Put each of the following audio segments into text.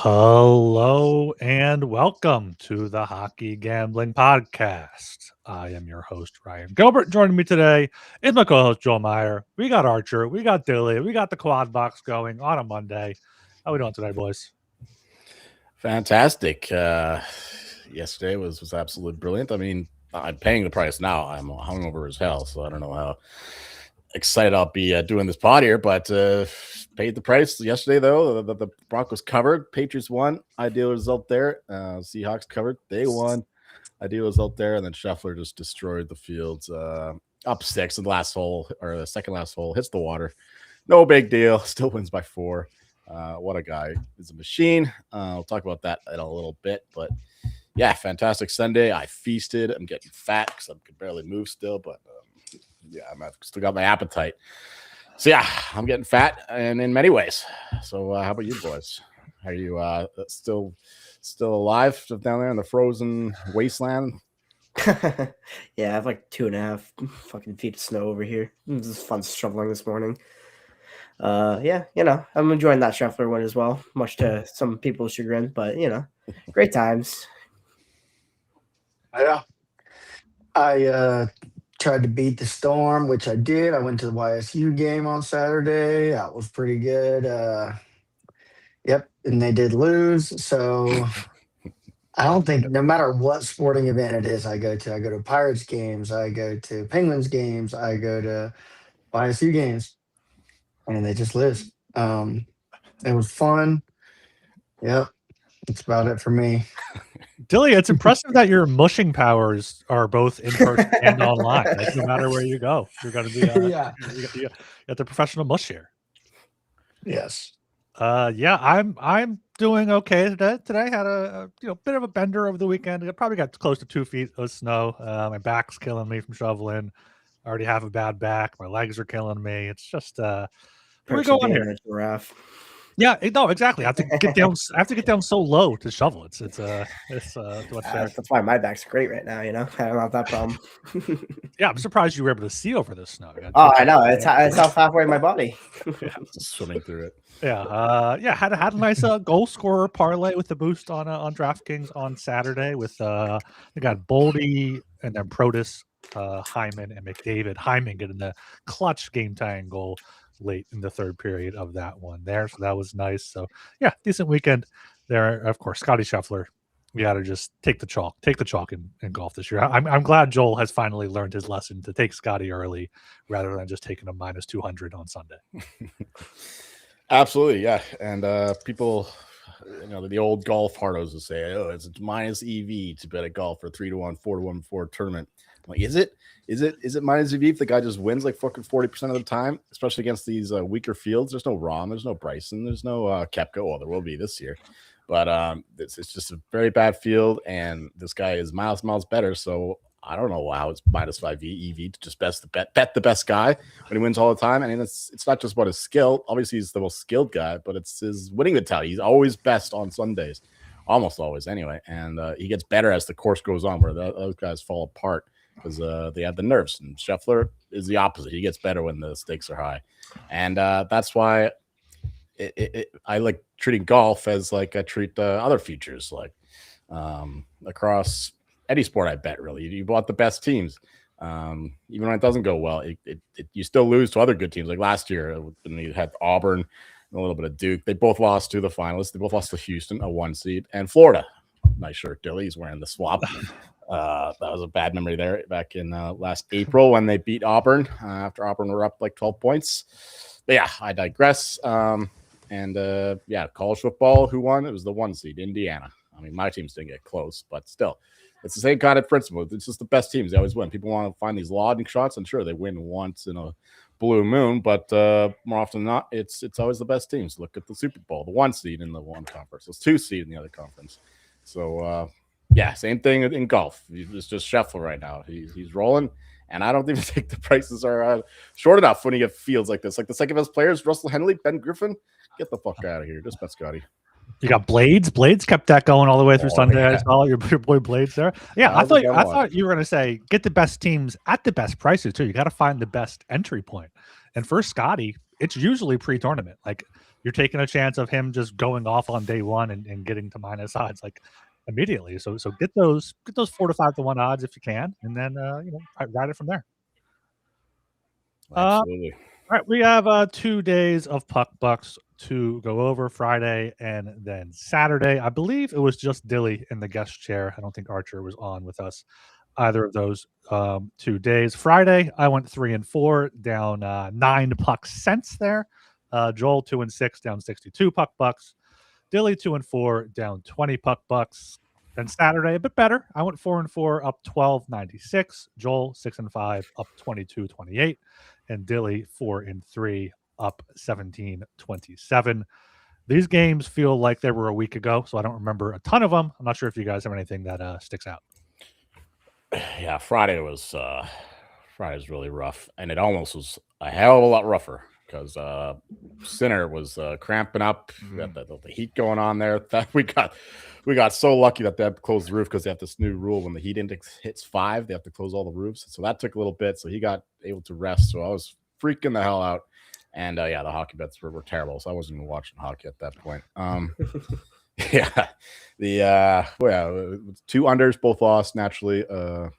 Hello and welcome to the Hockey Gambling Podcast. I am your host, Ryan Gilbert. Joining me today is my co-host, Joel Meyer. We got Archer, we got Dilly, we got the quad box going on a Monday. How we doing today, boys? Fantastic. Yesterday was absolutely brilliant. I mean, I'm paying the price now. I'm hungover as hell, so I don't know how excited I'll be doing this pod here, but paid the price yesterday, though. The Broncos covered. Patriots won. Ideal result there. Seahawks covered. They won. Ideal result there. And then Scheffler just destroyed the fields. Up 6 in the last hole, or the second last hole. Hits the water. No big deal. Still wins by 4. What a guy. He's a machine. We'll talk about that in a little bit. But, yeah, fantastic Sunday. I feasted. I'm getting fat because I could barely move still, but yeah, I've still got my appetite. So, yeah, I'm getting fat and in many ways. So how about you boys? Are you still alive down there in the frozen wasteland? Yeah, I have like 2.5 fucking feet of snow over here. It was fun shoveling this morning. Yeah, I'm enjoying that Scheffler one as well, much to some people's chagrin, but great times. Yeah. I tried to beat the storm, which I did. I went to the YSU game on Saturday. That was pretty good. Yep, and they did lose. So I don't think, no matter what sporting event it is I go to Pirates games, I go to Penguins games, I go to YSU games, and they just lose. It was fun. Yep, that's about it for me. Dilly, it's impressive that your mushing powers are both in person and online. Like, no matter where you go, you're going to be Yeah. you got the professional mush here. Yes. Yeah, I'm doing okay today. Today I had a bit of a bender over the weekend. I probably got close to 2 feet of snow. My back's killing me from shoveling. I already have a bad back. My legs are killing me. It's just where we go on here. Giraffe. Yeah, no, exactly. I have to get down. I have to get down so low to shovel. It's too much there. That's why my back's great right now. I don't have that problem. Yeah, I'm surprised you were able to see over this snow. Oh, I know. It's halfway in my body. Yeah, just swimming through it. Yeah, had a nice goal scorer parlay with the boost on DraftKings on Saturday with they got Boldy and then Protus, Hyman and McDavid. Hyman getting the clutch game tying goal late in the third period of that one there, so that was nice. So yeah, decent weekend there. Of course, Scotty Scheffler, you got to just take the chalk in golf this year. I'm glad Joel has finally learned his lesson to take Scotty early rather than just taking a minus 200 on Sunday. Absolutely, yeah. And people, the old golf hardos will say, "Oh, it's minus EV to bet at golf for 3-1, 4-1 for a tournament." I'm like, is it minus EV if the guy just wins like fucking 40% of the time, especially against these weaker fields? There's no Rahm, there's no Bryson, there's no Koepka. Well, there will be this year, but it's just a very bad field, and this guy is miles better. So I don't know how it's minus 5 EV to just bet the best guy when he wins all the time. I mean, it's not just about his skill. Obviously, he's the most skilled guy, but it's his winning mentality. He's always best on Sundays, almost always anyway. And he gets better as the course goes on, where those guys fall apart because they have the nerves. And Scheffler is the opposite. He gets better when the stakes are high, and that's why I like treating golf as like I treat other futures, like across any sport. I bet really you bought the best teams, even when it doesn't go well. You still lose to other good teams. Like last year when you had Auburn and a little bit of Duke, they both lost to the finalists. They both lost to Houston, a 1 seed, and Florida. Nice shirt, Dilly. He's wearing the swap. That was a bad memory there back in last April when they beat Auburn after Auburn were up like 12 points. But yeah, I digress. College football, who won? It was the 1 seed, Indiana. I mean, my teams didn't get close, but still, it's the same kind of principle. It's just the best teams. They always win. People want to find these lauding shots, and sure, they win once in a blue moon, but more often than not, it's always the best teams. Look at the Super Bowl, the 1 seed in the one conference. It's 2 seed in the other conference. So, yeah, same thing in golf. It's just Scheffler right now. He's rolling, and I don't even think the prices are short enough when you get fields like this. Like the second best players, Russell Henley, Ben Griffin, get the fuck out of here. Just bet Scotty. You got Blades. Blades kept that going all the way through Sunday. Yeah. I saw your boy Blades there. Yeah, I thought you were going to say get the best teams at the best prices too. You got to find the best entry point. And for Scotty, it's usually pre-tournament. Like you're taking a chance of him just going off on day one and getting to minus odds like immediately. So get those 4 to 5 to 1 odds if you can, and then ride it from there. Absolutely. All right, we have 2 days of puck bucks to go over, Friday and then Saturday. I believe it was just Dilly in the guest chair. I don't think Archer was on with us either of those 2 days. Friday, I went 3 and 4, down 9 puck cents there. Joel 2 and 6, down 62 puck bucks. Dilly 2 and 4, down 20 puck bucks. Then Saturday, a bit better. I went 4 and 4, up 12.96. Joel 6 and 5, up 22.28, and Dilly 4 and 3, up 17.27. These games feel like they were a week ago, so I don't remember a ton of them. I'm not sure if you guys have anything that sticks out. Yeah, Friday was really rough, and it almost was a hell of a lot rougher because Sinner was cramping up. We had the heat going on there. That we got so lucky that they had to close the roof because they have this new rule when the heat index hits 5, they have to close all the roofs. So that took a little bit. So he got able to rest. So I was freaking the hell out, and the hockey bets were terrible. So I wasn't even watching hockey at that point. Yeah, the 2 unders both lost naturally, and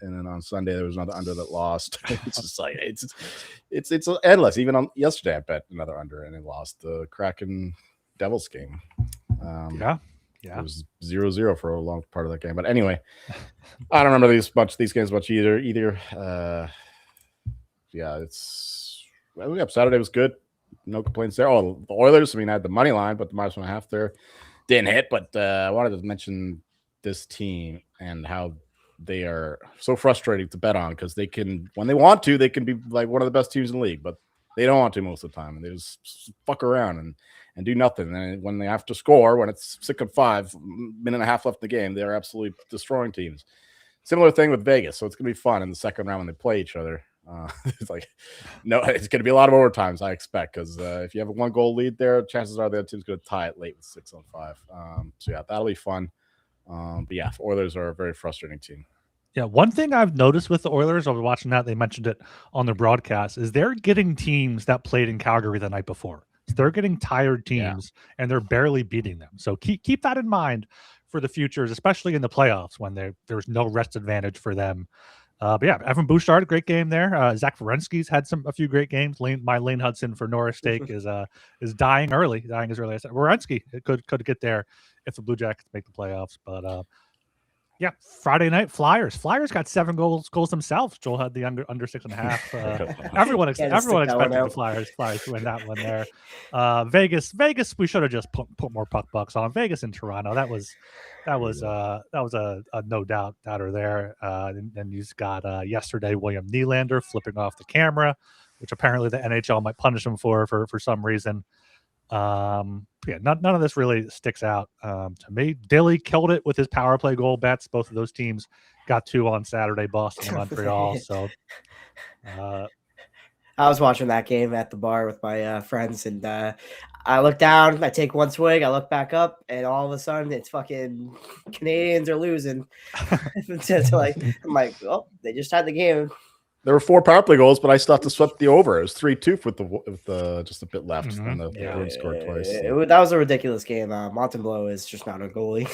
then on Sunday there was another under that lost. It's just like it's endless. Even on yesterday, I bet another under and it lost the Kraken Devils game. Yeah, it was 0-0 for a long part of that game. But anyway, I don't remember these games much either. Saturday was good. No complaints there. Oh, the Oilers. I mean, I had the money line, but the -1.5 there didn't hit. But I wanted to mention this team and how they are so frustrating to bet on because they can, when they want to, they can be like one of the best teams in the league, but they don't want to most of the time, and they just fuck around and do nothing. And when they have to score, when it's 6-5, minute and a half left in the game, they're absolutely destroying teams. Similar thing with Vegas, so it's gonna be fun in the second round when they play each other. It's going to be a lot of overtimes, I expect, because if you have a 1-goal lead there, chances are the other team's going to tie it late with 6-5. So yeah, that'll be fun. But yeah, Oilers are a very frustrating team. Yeah, one thing I've noticed with the Oilers, I was watching that, they mentioned it on their broadcast, is they're getting teams that played in Calgary the night before. So they're getting tired teams, and they're barely beating them. So keep that in mind for the futures, especially in the playoffs when there's no rest advantage for them. But yeah, Evan Bouchard, great game there. Zach Werenski's had a few great games. My Lane Hudson for Norris Stake is dying as early as Werenski could get there if the Blue Jackets make the playoffs. But yeah, Friday night Flyers got 7 goals themselves. Joel had the under 6.5. Everyone expected the Flyers to win that one there. Vegas, we should have just put more puck bucks on Vegas and Toronto. That was a no doubt doubter there. And you've got yesterday William Nylander flipping off the camera, which apparently the NHL might punish him for some reason. Yeah, none of this really sticks out to me. Dilly killed it with his power play goal bets. Both of those teams got 2 on Saturday, Boston and Montreal. So I was watching that game at the bar with my friends, and I look down, I take one swig, I look back up, and all of a sudden it's fucking Canadiens are losing. I'm like, oh, they just had the game. There were 4 power play goals, but I still have to sweat the over. It was 3-2 with just a bit left, and the Bruins scored twice. That was a ridiculous game. Montembeault is just not a goalie.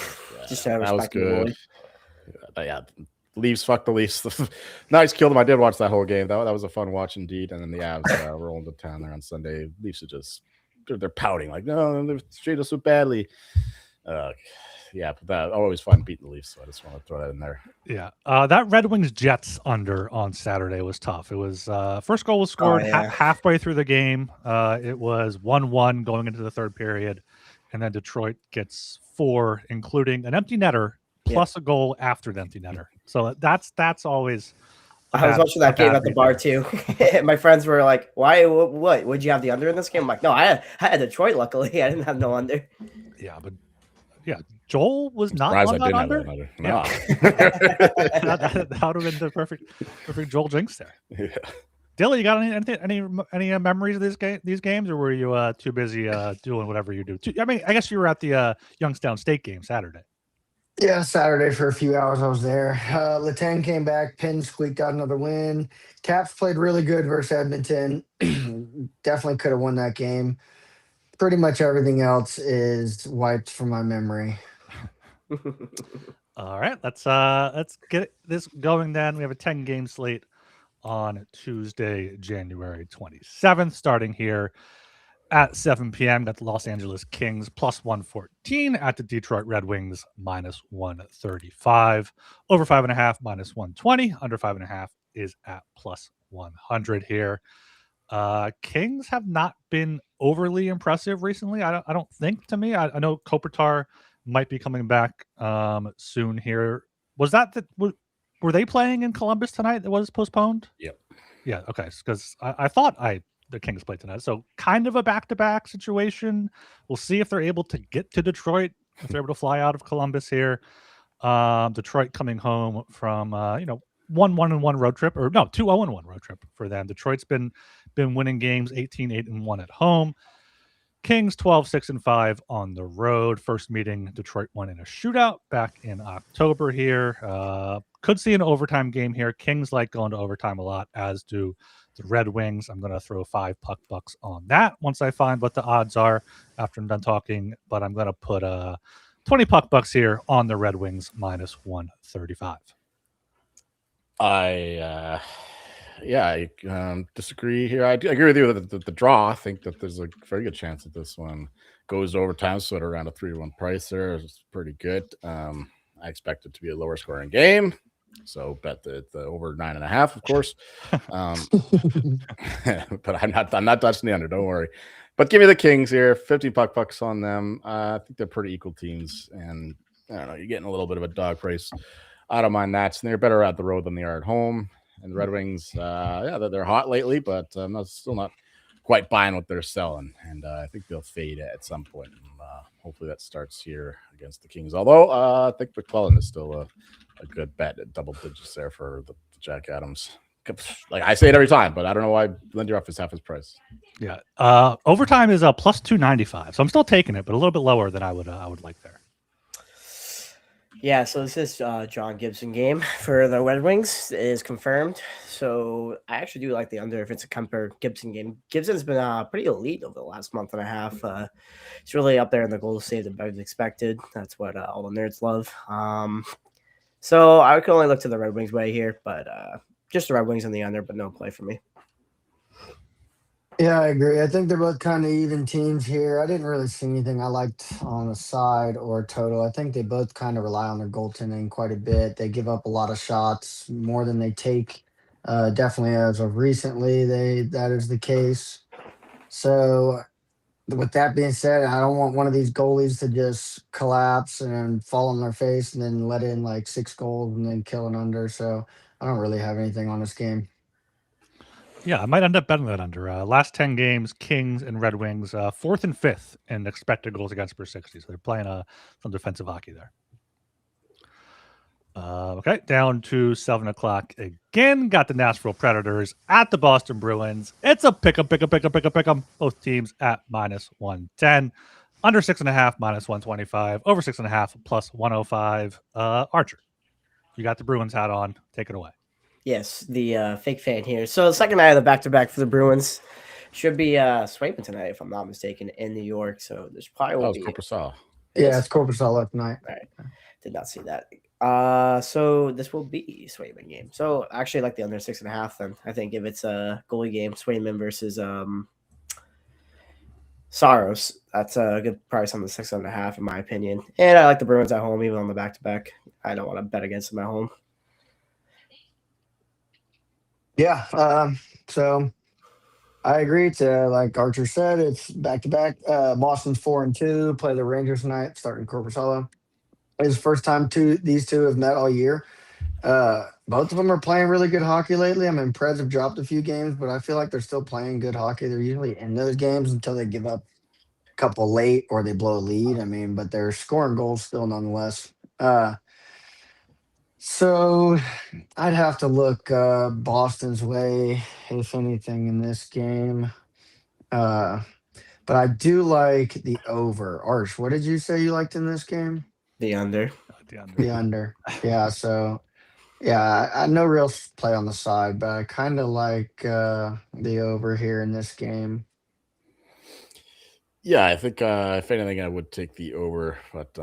That was good. Yeah, Leafs, fuck the Leafs. Nice killed them. I did watch that whole game. That was a fun watch indeed. And then the Avs rolling to town there on Sunday. Leafs are just they're pouting like, no, they've treated us so badly. Yeah, but that always fun beating the Leafs, so I just want to throw that in there. Yeah, that Red Wings Jets under on Saturday was tough. It was first goal was scored halfway through the game. It was 1-1 going into the third period, and then Detroit gets 4, including an empty netter plus a goal after the empty netter. So that's always. I was watching that game at the bar too. My friends were like, "Why? What? Would you have the under in this game?" I'm like, "No, I had Detroit. Luckily, I didn't have no under." Yeah, but. Yeah, Joel was not on that under. No. That would have been the perfect Joel jinx there. Yeah. Dilly, you got any memories of these games, or were you too busy doing whatever you do? I mean, I guess you were at the Youngstown State game Saturday. Yeah, Saturday for a few hours I was there. Letang came back, Penn squeaked out another win. Caps played really good versus Edmonton. Definitely could have won that game. pretty much everything else is wiped from my memory. All right, let's get this going then. We have a 10-game slate on Tuesday, January 27th, starting here at 7 p.m. Got the Los Angeles Kings plus 114 at the Detroit Red Wings minus 135. Over 5.5 minus 120. Under 5.5 is at plus 100 here. Kings have not been overly impressive recently. I don't think, to me. I know Kopitar might be coming back soon here. Was that were they playing in Columbus tonight that was postponed? Yep. Yeah, okay. Because I thought the Kings played tonight. So kind of a back-to-back situation. We'll see if they're able to get to Detroit, if they're able to fly out of Columbus here. Detroit coming home from 1-1-1 road trip, or no, 2-0-1 road trip for them. Detroit's been winning games 18-8-1 at home. Kings 12-6-5 on the road. First meeting, Detroit won in a shootout back in October here. Could see an overtime game here. Kings like going to overtime a lot, as do the Red Wings. I'm going to throw 5 puck bucks on that once I find what the odds are after I'm done talking. But I'm going to put 20 puck bucks here on the Red Wings minus 135. I disagree here. I agree with you with the draw. I think that there's a very good chance that this one goes to overtime, so at around a 3-1 price there. It's pretty good. I expect it to be a lower scoring game, so bet the over 9.5, of course. But I'm not touching the under. Don't worry. But give me the Kings here. 50 pucks on them. I think they're pretty equal teams, and I don't know. You're getting a little bit of a dog price. I don't mind that. And they're better at the road than they are at home. And the Red Wings, they're hot lately, but I'm still not quite buying what they're selling. And I think they'll fade at some point. And, hopefully that starts here against the Kings. Although I think McClellan is still a good bet at double digits there for the Jack Adams. Like I say it every time, but I don't know why Linderoff is half his price. Yeah, overtime is a plus 295, so I'm still taking it, but a little bit lower than I would like there. Yeah, so this is John Gibson game for the Red Wings. It is confirmed. So I actually do like the under if it's a Kemper Gibson game. Gibson's been pretty elite over the last month and a half. He's really up there in the goal saved and better than expected. That's what all the nerds love. So I could only look to the Red Wings way here, but just the Red Wings in the under, but no play for me. Yeah, I agree. I think they're both kind of even teams here. I didn't really see anything I liked on the side or total. I think they both kind of rely on their goaltending quite a bit. They give up a lot of shots, more than they take. Definitely as of recently, that is the case. So with that being said, I don't want one of these goalies to just collapse and fall on their face and then let in like 6 goals and then kill an under. So I don't really have anything on this game. Yeah, I might end up betting that under. Last 10 games, Kings and Red Wings, 4th and 5th in expected goals against per 60. So they're playing some defensive hockey there. Okay, down to 7 o'clock again. Got the Nashville Predators at the Boston Bruins. It's a pick 'em. Both teams at minus 110. Under 6.5, minus 125. Over 6.5, plus 105. Archer, you got the Bruins hat on. Take it away. Yes, the fake fan here. So the second night of the back-to-back for the Bruins should be Swayman tonight, if I'm not mistaken, in New York. So there's probably will be. Corpusal. Yeah, it's Corpusal tonight. All right, did not see that. So this will be Swayman game. So actually, I like the under 6.5. Then I think if it's a goalie game, Swayman versus Saros, that's a good price on the 6.5 in my opinion. And I like the Bruins at home, even on the back-to-back. I don't want to bet against them at home. Yeah, so I agree to like Archer said, it's back to back. Boston's 4-2, play the Rangers tonight, starting Corpusalo. It's the first time these two have met all year. Both of them are playing really good hockey lately. I mean, Preds have dropped a few games, but I feel like they're still playing good hockey. They're usually in those games until they give up a couple late or they blow a lead. I mean, but they're scoring goals still nonetheless. So I'd have to look Boston's way, if anything, in this game. But I do like the over. Arch, what did you say you liked in this game? The under. The under. Yeah, so yeah, I no real play on the side, but I kind of like the over here in this game. Yeah, I think if anything, I would take the over, but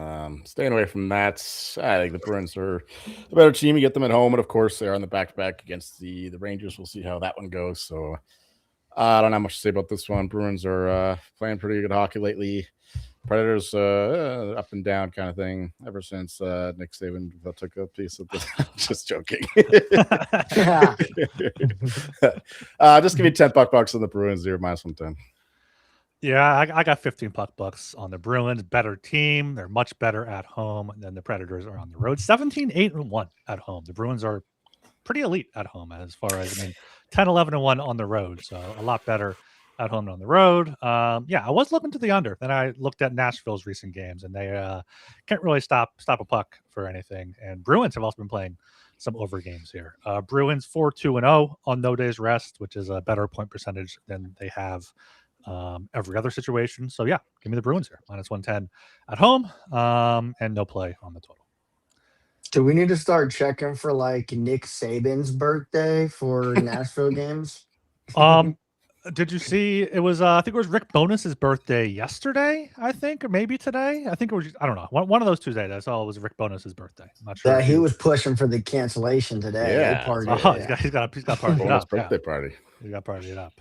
staying away from that. I think the Bruins are a better team. You get them at home, and of course, they're on the back-to-back against the Rangers. We'll see how that one goes. So I don't have much to say about this one. Bruins are playing pretty good hockey lately. Predators up and down kind of thing ever since Nick Saban took a piece of this. Just joking. Just give me $10 on the Bruins here, -110. Yeah, I got 15 bucks on the Bruins. Better team. They're much better at home than the Predators are on the road. 17-8-1 at home. The Bruins are pretty elite at home as far as, 10-11-1 on the road. So a lot better at home than on the road. Yeah, I was looking to the under. Then I looked at Nashville's recent games, and they can't really stop a puck for anything. And Bruins have also been playing some over games here. Bruins 4-2-0 on no days rest, which is a better point percentage than they have every other situation. So yeah, give me the Bruins here, -110 at home, and no play on the total. Do we need to start checking for like Nick Saban's birthday for Nashville games? Did you see it was I think it was Rick Bonus's birthday yesterday, I think, or maybe today. I think it was, I don't know, one of those 2 days. I saw it was Rick Bonus's birthday. I'm not sure. Yeah, he was pushing for the cancellation today. Yeah. He's got partied Bonus up. birthday party. He got partied up.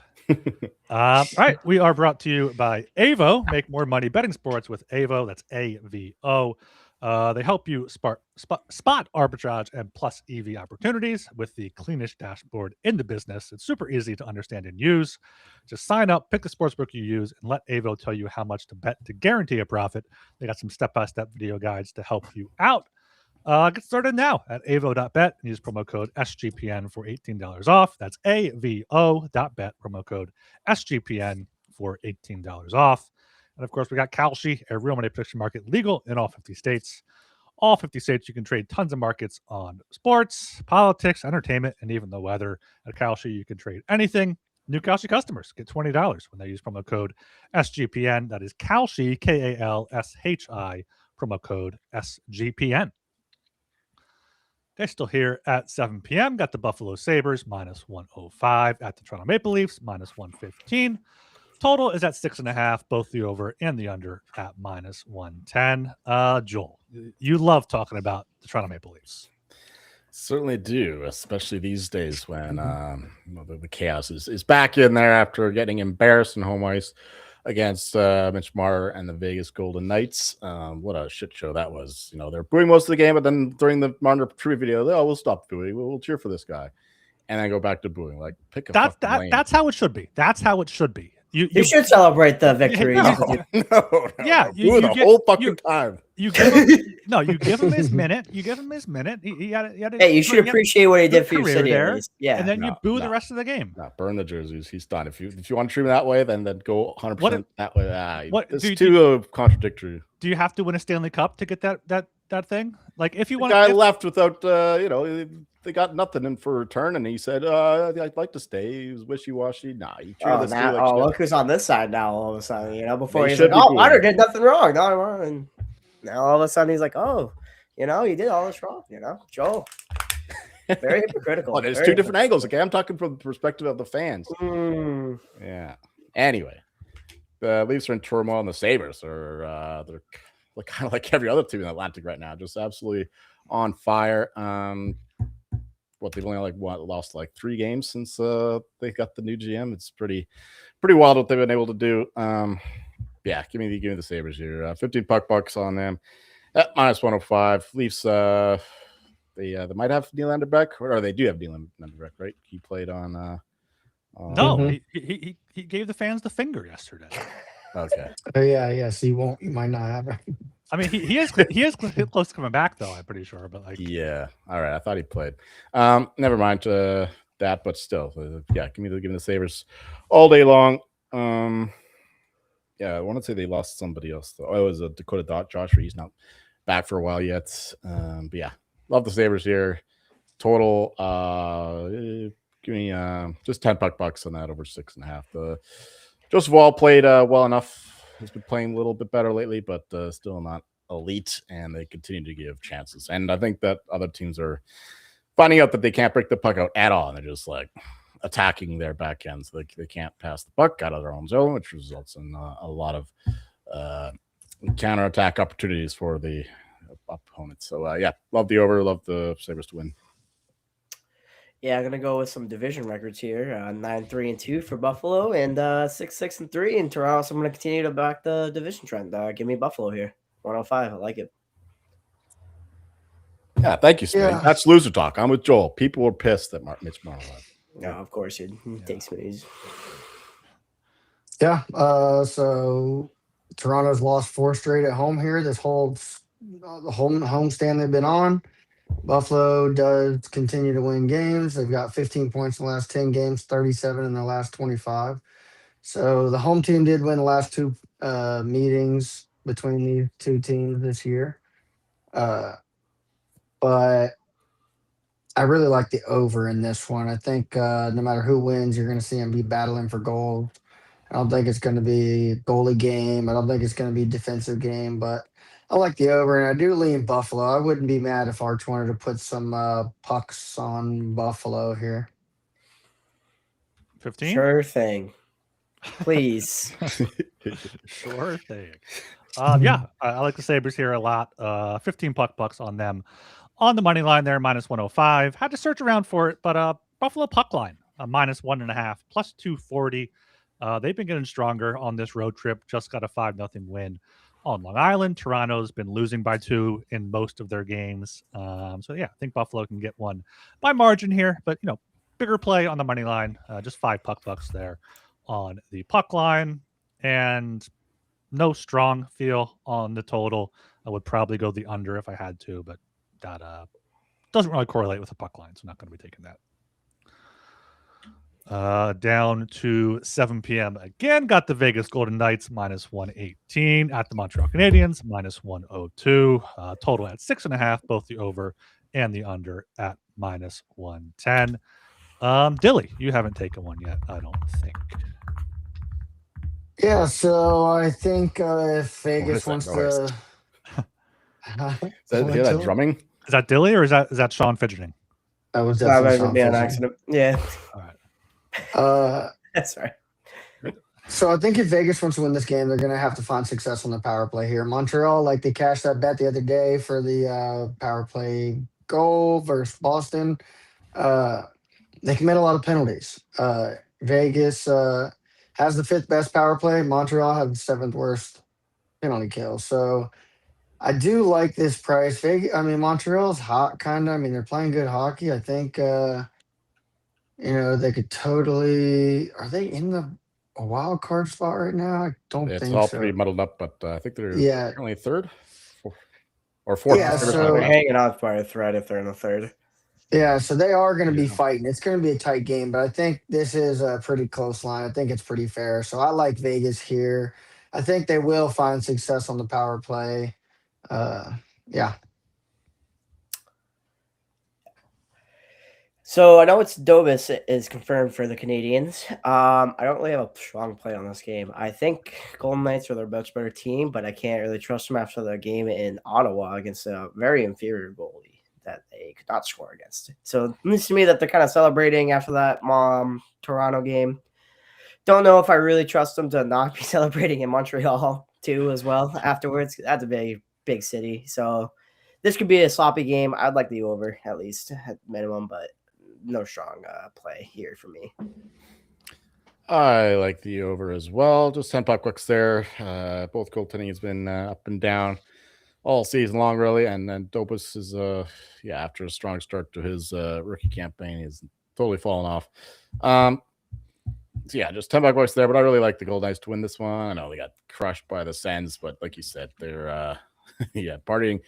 All right, we are brought to you by Avo. Make more money betting sports with Avo. That's AVO. They help you spot arbitrage and plus EV opportunities with the cleanest dashboard in the business. It's super easy to understand and use. Just sign up, pick the sportsbook you use, and let Avo tell you how much to bet to guarantee a profit. They got some step-by-step video guides to help you out. Get started now at avo.bet and use promo code SGPN for $18 off. That's avo.bet, promo code SGPN for $18 off. And of course, we got Kalshi, a real money prediction market, legal in all 50 states. All 50 states, you can trade tons of markets on sports, politics, entertainment, and even the weather. At Kalshi, you can trade anything. New Kalshi customers get $20 when they use promo code SGPN. That is Kalshi, Kalshi, promo code SGPN. Okay, still here at 7 p.m. Got the Buffalo Sabres -105 at the Toronto Maple Leafs -115. Total is at 6.5, both the over and the under at -110. Joel, you love talking about the Toronto Maple Leafs. Certainly do, especially these days when the chaos is back in there after getting embarrassed in home ice against Mitch Marner and the Vegas Golden Knights. What a shit show that was. They're booing most of the game, but then during the Marner tribute video, we'll stop booing. We'll cheer for this guy. And then go back to booing. Like, pick a fucking lane. That's how it should be. That's how it should be. You should celebrate the victory. No. Yeah, you the whole fucking time. You give him his minute. You give him his minute. He had Hey, you should appreciate what he did for your city there. Yeah, and then you boo the rest of the game. No, burn the jerseys. He's done. If you want to treat him that way, then go 100% that way. It's too contradictory. Do you have to win a Stanley Cup to get that thing? Like, if you want, guy left without they got nothing in for return, and he said, "I'd like to stay." He was wishy-washy. Nah, you treated look who's on this side now. All of a sudden, before he's like, "Oh, Marner did nothing wrong." No, and now all of a sudden he's like, "Oh, you did all this wrong." Joel, very hypocritical. Well, there's two different angles. Okay, I'm talking from the perspective of the fans. Yeah. Anyway, the Leafs are in turmoil, and the Sabres are they're kind of like every other team in the Atlantic right now, just absolutely on fire. They've only lost 3 games since they got the new GM. It's pretty wild what they've been able to do. Yeah, give me the Sabres here. 15 bucks on them at -105. Leafs, they might have Nylander back, or they do have Nylander back, right? He played on. No, he gave the fans the finger yesterday. Okay. Yes, he won't. He might not have it. I mean, he is close to coming back, though. I'm pretty sure, but yeah. All right, I thought he played. Never mind that, but still, give me the Sabres all day long. Yeah, I want to say they lost somebody else though. Oh, it was a Dakota Joshua. He's not back for a while yet. But yeah, love the Sabres here. Total, give me just $10 on that over 6.5. Joseph Wall played well enough. He's been playing a little bit better lately, but still not elite, and they continue to give chances. And I think that other teams are finding out that they can't break the puck out at all, and they're just like, attacking their back end, so they can't pass the puck out of their own zone, which results in a lot of counterattack opportunities for the opponents. So love the over, love the Sabres to win. Yeah, I'm gonna go with some division records here: 9-3-2 for Buffalo, and 6-6-3 in Toronto. So I'm gonna continue to back the division trend. Give me Buffalo here, 105. I like it. Yeah, thank you, Smitty. Yeah. That's loser talk. I'm with Joel. People were pissed that Mitch Marner left. No, of course it takes me. Yeah. So Toronto's lost 4 straight at home here. This whole the home stand they've been on. Buffalo does continue to win games. They've got 15 points in the last 10 games, 37 in the last 25. So the home team did win the last 2 meetings between these 2 teams this year. But I really like the over in this one. I think no matter who wins, you're going to see them be battling for goals. I don't think it's going to be a goalie game. I don't think it's going to be a defensive game, but I like the over, and I do lean Buffalo. I wouldn't be mad if Arch wanted to put some pucks on Buffalo here. 15? Sure thing. Please. Sure thing. I like the Sabres here a lot. 15 pucks on them. On the money line there, minus 105. Had to search around for it, but Buffalo puck line, minus 1.5, plus 240. They've been getting stronger on this road trip. Just got a 5-0 win on Long Island. Toronto's been losing by 2 in most of their games. I think Buffalo can get one by margin here, but bigger play on the money line. Just 5 pucks there on the puck line, and no strong feel on the total. I would probably go the under if I had to, but that doesn't really correlate with the puck line, so I'm not going to be taking that. Down to 7 p.m. again, got the Vegas Golden Knights minus 118 at the Montreal Canadiens minus 102. Total at 6.5, both the over and the under at minus 110. Dilly, you haven't taken one yet, I don't think. Yeah, so I think if Vegas wants noise? to. Hear that drumming? Is that Dilly or is that Sean fidgeting? That was That definitely might Sean be an Fishing. accident. Yeah. All right. That's right. So I think if Vegas wants to win this game, they're going to have to find success on the power play here. Montreal, like they cashed that bet the other day for the power play goal versus Boston. They commit a lot of penalties. Vegas has the 5th best power play. Montreal has the 7th worst penalty kill. So I do like this price. Montreal's hot, kind of. They're playing good hockey. I think, they could totally. Are they in a wild card spot right now? I don't think so. It's all pretty muddled up, but I think they're currently 3rd or 4th. Yeah, So so they're hanging out by a thread if they're in the 3rd. Yeah, so they are going to be fighting. It's going to be a tight game, but I think this is a pretty close line. I think it's pretty fair. So I like Vegas here. I think they will find success on the power play. Yeah. So I know it's Dobis is confirmed for the Canadiens. I don't really have a strong play on this game. I think Golden Knights are their much better team, but I can't really trust them after their game in Ottawa against a very inferior goalie that they could not score against. So it means to me that they're kind of celebrating after that Toronto game. Don't know if I really trust them to not be celebrating in Montreal too as well afterwards. That's a very big city. So this could be a sloppy game. I'd like the over at least at minimum, but no strong play here for me. I like the over as well. Just 10 pucks there. Both goaltending has been up and down all season long, really. And then Dobis is, after a strong start to his rookie campaign, he's totally fallen off. Just 10 bucks there, but I really like the Golden Knights to win this one. I know they got crushed by the Sens, but like you said, they're partying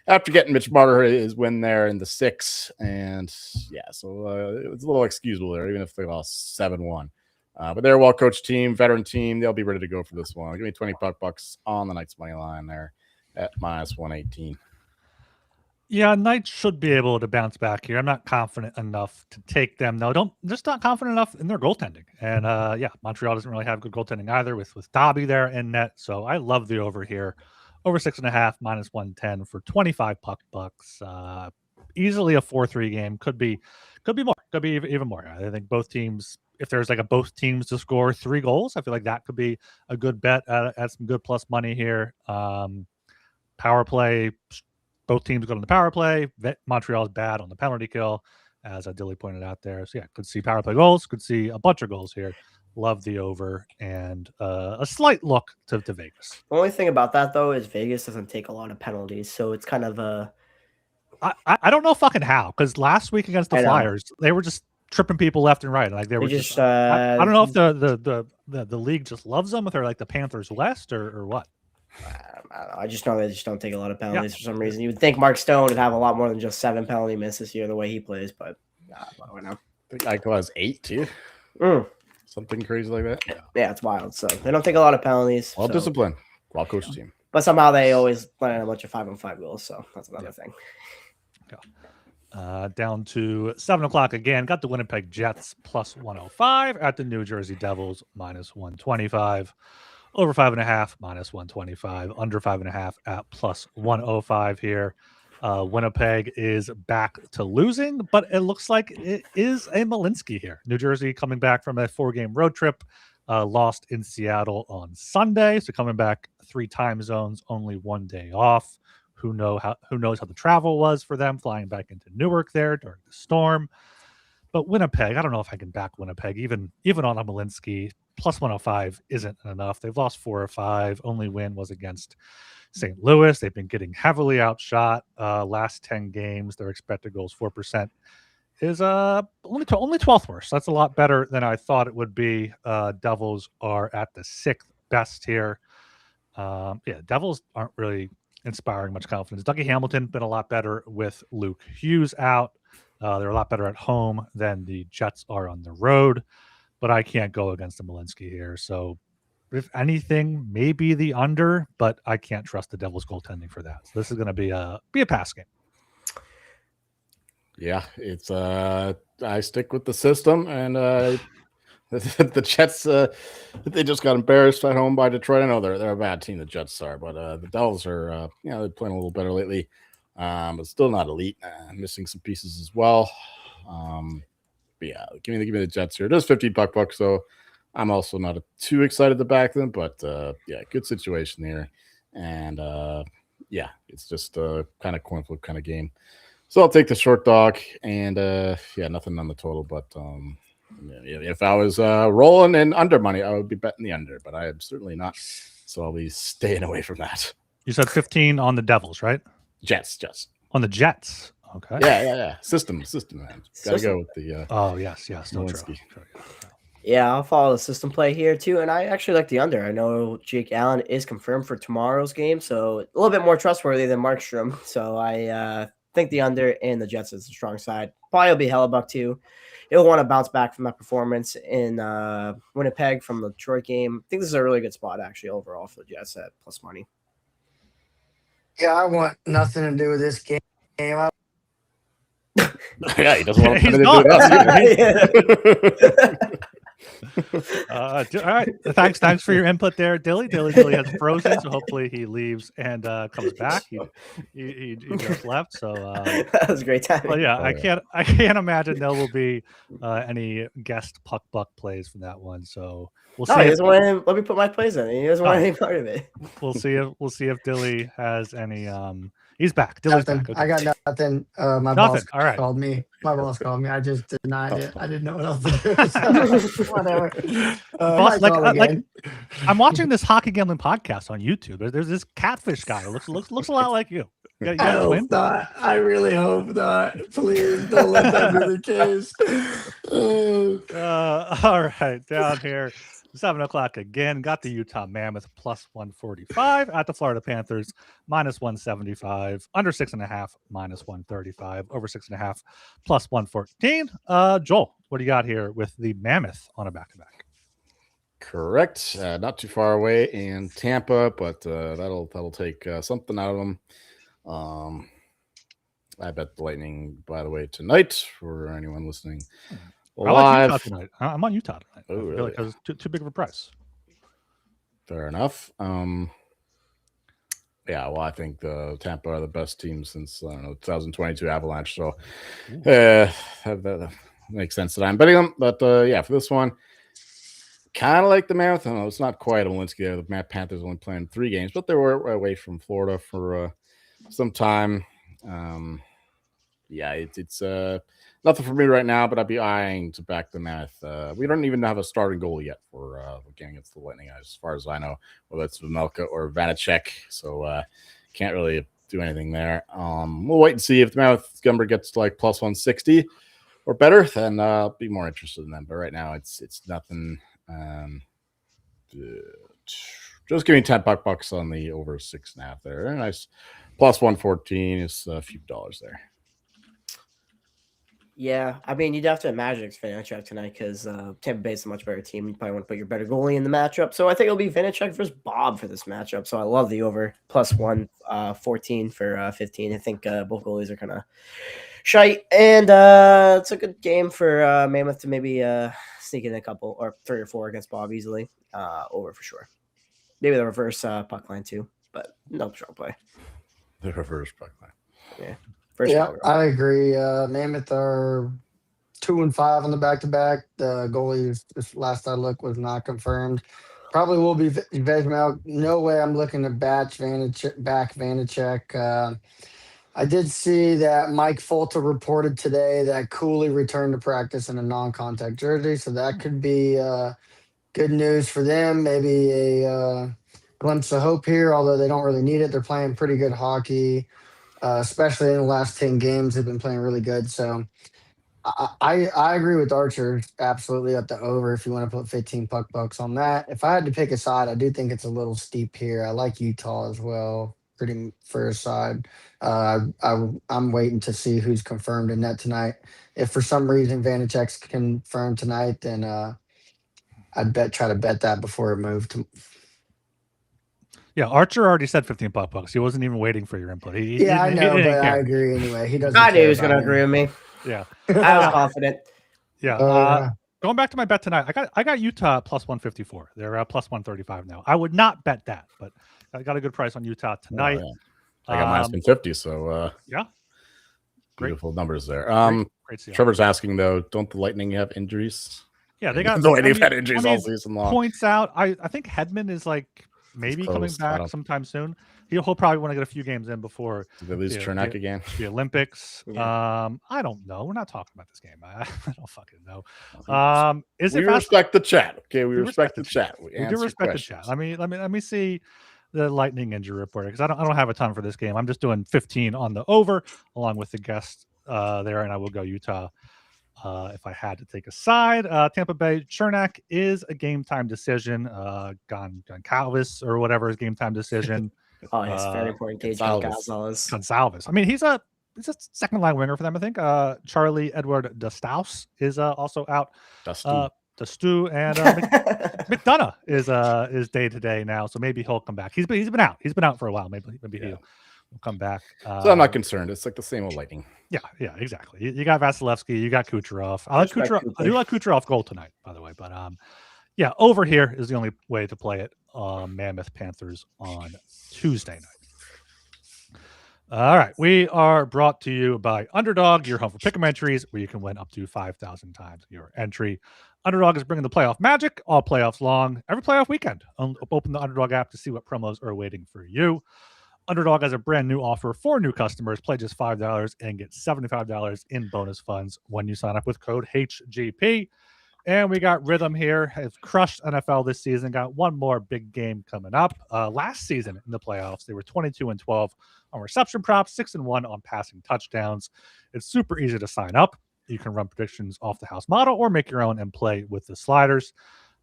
after getting Mitch Marner his win there in the 6. And so it's a little excusable there, even if they lost 7-1. But they're a well-coached team, veteran team. They'll be ready to go for this one. Give me 20 bucks on the Knights money line there at minus 118. Yeah, Knights should be able to bounce back here. I'm not confident enough to take them, though. Just not confident enough in their goaltending. And Montreal doesn't really have good goaltending either with Dobby there in net. So I love the over here. Over 6.5, minus 110 for 25 bucks. easily a 4-3 game. Could be more. Could be even more. I think both teams. If there's like both teams to score 3 goals, I feel like that could be a good bet at some good plus money here. Power play, both teams go to the power play. Montreal's bad on the penalty kill, as Dilly pointed out there. So yeah, could see power play goals, could see a bunch of goals here. Love the over, and a slight look to Vegas. The only thing about that though is Vegas doesn't take a lot of penalties, so it's kind of a. I don't know fucking how, because last week against the Flyers, they were just tripping people left and right. Like they were just. I don't know if the league just loves them, if they're like the Panthers West or what. I just know they just don't take a lot of penalties for some reason. You would think Mark Stone would have a lot more than just 7 penalty misses this year, the way he plays, but what do I know? I think Eichel has 8 too. Something crazy like that. Yeah, it's wild. So they don't take a lot of penalties. Well disciplined, well coached team. But somehow they always land a bunch of 5-on-5 goals. So that's another thing. Down to 7:00 again. Got the Winnipeg Jets plus 105 at the New Jersey Devils minus 125. Over 5.5 minus 125. Under 5.5 at plus 105 here. Winnipeg is back to losing, but it looks like it is a Malinsky here. New Jersey coming back from a 4-game road trip, lost in Seattle on Sunday, so coming back 3 time zones, only 1 day off. Who knows how the travel was for them flying back into Newark there during the storm. But Winnipeg, I don't know if I can back Winnipeg even on a Malinsky. Plus 105 isn't enough. They've lost 4 or 5. Only win was against St. Louis. They've been getting heavily outshot. Last 10 games, their expected goals 4% is only 12th worst. That's a lot better than I thought it would be. Devils are at the 6th best here. Devils aren't really inspiring much confidence. Dougie Hamilton been a lot better with Luke Hughes out. They're a lot better at home than the Jets are on the road, but I can't go against the Malinsky here. So if anything, maybe the under, but I can't trust the Devils goaltending for that. So this is going to be a pass game. Yeah, it's I stick with the system, and the Jets they just got embarrassed at home by Detroit. I know they're a bad team, the Jets are, but the Devils are they're playing a little better lately, but still not elite. Missing some pieces as well. But yeah, give me the Jets here. It is $15 so I'm also not too excited to back them, but good situation here, and it's just a kind of coin flip kind of game. So I'll take the short dog, and nothing on the total, but if I was rolling in under money, I would be betting the under, but I am certainly not. So I'll be staying away from that. You said 15 on the Devils, right? Jets. On the Jets. Okay. Yeah. System, man. Gotta go with the. Yes. No true. Yeah, I'll follow the system play here too, and I actually like the under. I know Jake Allen is confirmed for tomorrow's game, so a little bit more trustworthy than Markstrom. So I think the under and the Jets is a strong side. Probably will be Hellebuck too. He'll want to bounce back from that performance in Winnipeg from the Detroit game. I think this is a really good spot actually overall for the Jets at plus money. Yeah, I want nothing to do with this game. He doesn't want to do it. All right. Thanks for your input there, Dilly. Dilly has frozen, so hopefully he leaves and comes back. He just left, so that was a great time. Well, yeah, I can't imagine there will be any guest puck buck plays from that one. So we'll see. He doesn't want him. Let me put my plays in. He doesn't want any part of it. We'll see if Dilly has any. He's back. Dilly's back. Okay. I got nothing. My boss called me. My boss called me. I just denied it. I didn't know what else to do. So whatever. Boss, I'm watching this hockey gambling podcast on YouTube. There's this catfish guy. Looks a lot like you. You I hope not. I really hope not. Please don't let that be the case. All right, down here. 7:00 again. Got the Utah Mammoth plus 145 at the Florida Panthers minus 175. Under 6.5 minus 135. Over 6.5 plus 114. Joel, what do you got here with the Mammoth on a back-to-back? Correct. Not too far away in Tampa, but that'll take something out of them. I bet the Lightning, by the way, tonight for anyone listening. Live. Like tonight. I'm on Utah tonight. Oh, really? I feel like it was too big of a price. Fair enough. Yeah, well, I think the Tampa are the best team since, I don't know, 2022 Avalanche. So that makes sense that I'm betting them. But yeah, for this one, kind of like the Mammoth. I don't know, it's not quite a Walensky there. The Panthers only playing 3 games, but they were away from Florida for some time. Yeah, it's nothing for me right now, but I'd be eyeing to back the Mammoth. We don't even have a starting goal yet for the game against the Lightning, as far as I know, whether it's Melka or Vanacek. So can't really do anything there. We'll wait and see if the Mammoth number gets to like plus 160 or better, then I'll be more interested in them. But right now, it's nothing. Just give me $10 on the over 6.5 there. Nice plus 114 is a few dollars there. Yeah, I mean, you'd have to imagine it's Vanacek tonight because Tampa Bay is a much better team. You probably want to put your better goalie in the matchup. So I think it'll be Vanacek versus Bob for this matchup. So I love the over plus 114 for 15. I think both goalies are kind of shite. And it's a good game for Mammoth to maybe sneak in a couple or 3 or 4 against Bob easily. Over for sure. Maybe the reverse puck line too, but no strong play. The reverse puck line. Yeah. Yeah, I agree. Mammoth are 2-5 on the back-to-back. The goalie, last I looked, was not confirmed. Probably will be Vezemel. No way I'm looking to back Vanacek. I did see that Mike Folta reported today that Cooley returned to practice in a non-contact jersey, so that could be good news for them. Maybe a glimpse of hope here, although they don't really need it. They're playing pretty good hockey. Especially in the last 10 games, they've been playing really good. So I agree with Archer absolutely at the over if you want to put 15 puck bucks on that. If I had to pick a side, I do think it's a little steep here. I like Utah as well, pretty for a side. I'm waiting to see who's confirmed in net tonight. If for some reason Vanacek's confirmed tonight, then I'd try to bet that before it moved to. Yeah, Archer already said 15 bucks. He wasn't even waiting for your input. I know, but I agree anyway. He doesn't. I knew he was going to agree with me. Yeah, I was confident. Yeah. Going back to my bet tonight, I got Utah plus 154. They're plus 135 now. I would not bet that, but I got a good price on Utah tonight. Oh, yeah. I got minus 150, so yeah, beautiful numbers there. Great Trevor's asking though, don't the Lightning have injuries? Yeah, they got the Lightning had injuries all season long. Points out. I think Hedman is like maybe coming back sometime soon. He'll probably want to get a few games in before they lose Chernak again. The Olympics. Yeah. I don't know. We're not talking about this game. I don't fucking know. We respect the chat. Okay, we respect the chat. We do respect the chat. Let me see the Lightning injury report because I don't have a ton for this game. I'm just doing 15 on the over along with the guest there, and I will go Utah. If I had to take a side, Tampa Bay Chernak is a game time decision. Goncalves or whatever is game time decision. Oh, it's very important. Gage Goncalves. I mean, he's a second line winger for them. I think Charlie Edward Dustaus is also out. Dustu and McDonough is day to day now, so maybe he'll come back. He's been out. He's been out for a while. Maybe he'll come back. So I'm not concerned. It's like the same old Lightning. Yeah, exactly. You got Vasilevsky, you got Kucherov. I like Kucherov. I do like Kucherov goal tonight, by the way. But yeah, over here is the only way to play it. Mammoth Panthers on Tuesday night. All right, we are brought to you by Underdog, your home for pick'em entries, where you can win up to 5,000 times your entry. Underdog is bringing the playoff magic all playoffs long, every playoff weekend. Open the Underdog app to see what promos are waiting for you. Underdog has a brand new offer for new customers. Play just $5 and get $75 in bonus funds when you sign up with code HGP. And we got Rhythm here. Has crushed NFL this season. Got one more big game coming up. Last season in the playoffs, they were 22-12 on reception props, 6-1 on passing touchdowns. It's super easy to sign up. You can run predictions off the house model or make your own and play with the sliders.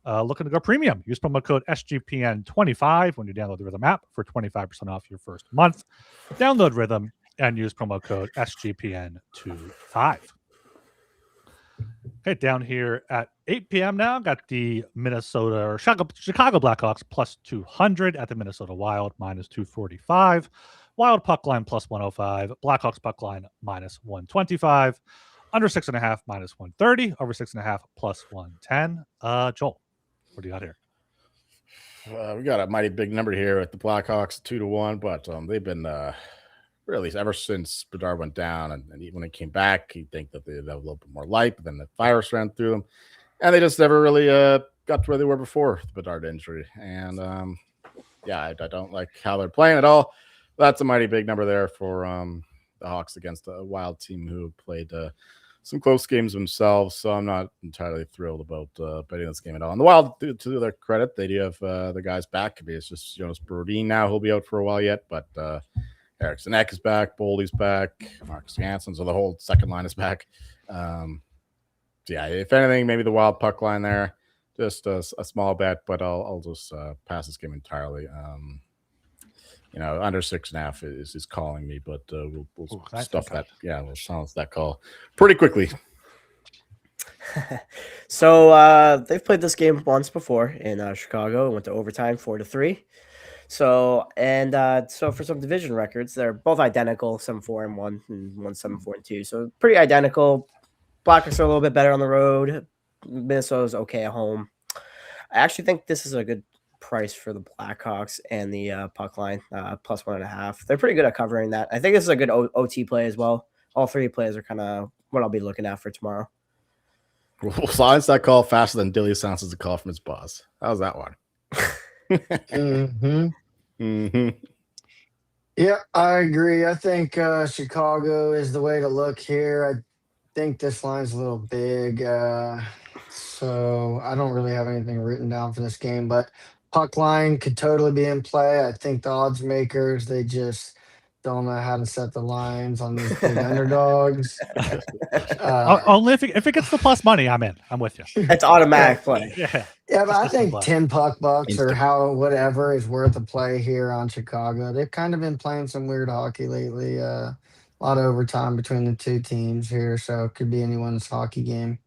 Looking to go premium. Use promo code SGPN25 when you download the Rhythm app for 25% off your first month. Download Rhythm and use promo code SGPN25. Okay, down here at 8 p.m. now, got the Chicago Blackhawks plus 200 at the Minnesota Wild minus 245. Wild puck line plus 105. Blackhawks puck line minus 125. Under 6.5 minus 130. Over 6.5 plus 110. Joel, what do you got here? we got a mighty big number here at the Blackhawks, 2-1, but they've been really ever since Bedard went down, and even when he came back, you'd think that they'd have a little bit more light, but then the virus ran through them, and they just never really got to where they were before the Bedard injury. And I don't like how they're playing at all. That's a mighty big number there for the Hawks against a Wild team who played some close games themselves. So I'm not entirely thrilled about betting this game at all. And the Wild, to their credit, they do have the guys back. It's just Jonas Brodin now. He'll be out for a while yet, but Eriksson Ek is back. Boldy's back. Marcus Janssen. So the whole second line is back. If anything, maybe the Wild puck line there. Just a small bet, but I'll just pass this game entirely. Under 6.5 is calling me, but we'll stuff that. Yeah, we'll silence that call pretty quickly. So they've played this game once before in Chicago. It went to overtime, 4-3. So for some division records, they're both identical, 7-4-1 and 1 7-4-2. So pretty identical. Blackhawks are a little bit better on the road. Minnesota's okay at home. I actually think this is a good price for the Blackhawks and the puck line, plus 1.5. They're pretty good at covering that. I think this is a good OT play as well. All three plays are kind of what I'll be looking at for tomorrow. We'll silence that call faster than Dilly silences a call from his boss. How's that one? Yeah, I agree. I think Chicago is the way to look here. I think this line's a little big, so I don't really have anything written down for this game, but puck line could totally be in play. I think the odds makers, they just don't know how to set the lines on these big underdogs. Only if it gets the plus money, I'm in. I'm with you. It's automatic play. Yeah. Yeah, but I think 10 puck bucks or whatever is worth a play here on Chicago. They've kind of been playing some weird hockey lately. A lot of overtime between the two teams here, so it could be anyone's hockey game.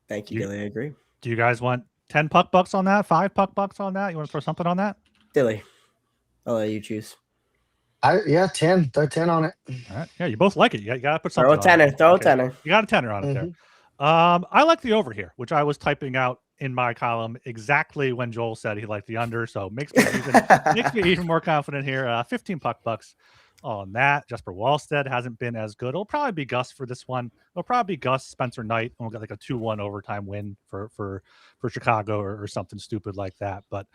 Thank you, Dilly. I agree. Do you guys want 10 puck bucks on that? 5 puck bucks on that? You want to throw something on that? Dilly, I'll let you choose. 10. Throw 10 on it. All right. Yeah, you both like it. You got to put something Throw a tenner. Throw a tenner. You got a tenner on it there. I like the over here, which I was typing out in my column exactly when Joel said he liked the under. So makes me even more confident here. 15 puck bucks on that. Jesper Wallstead hasn't been as good. It'll probably be Gus for this one. It'll probably be Gus, Spencer Knight, and we'll get like a 2-1 overtime win for Chicago or something stupid like that. But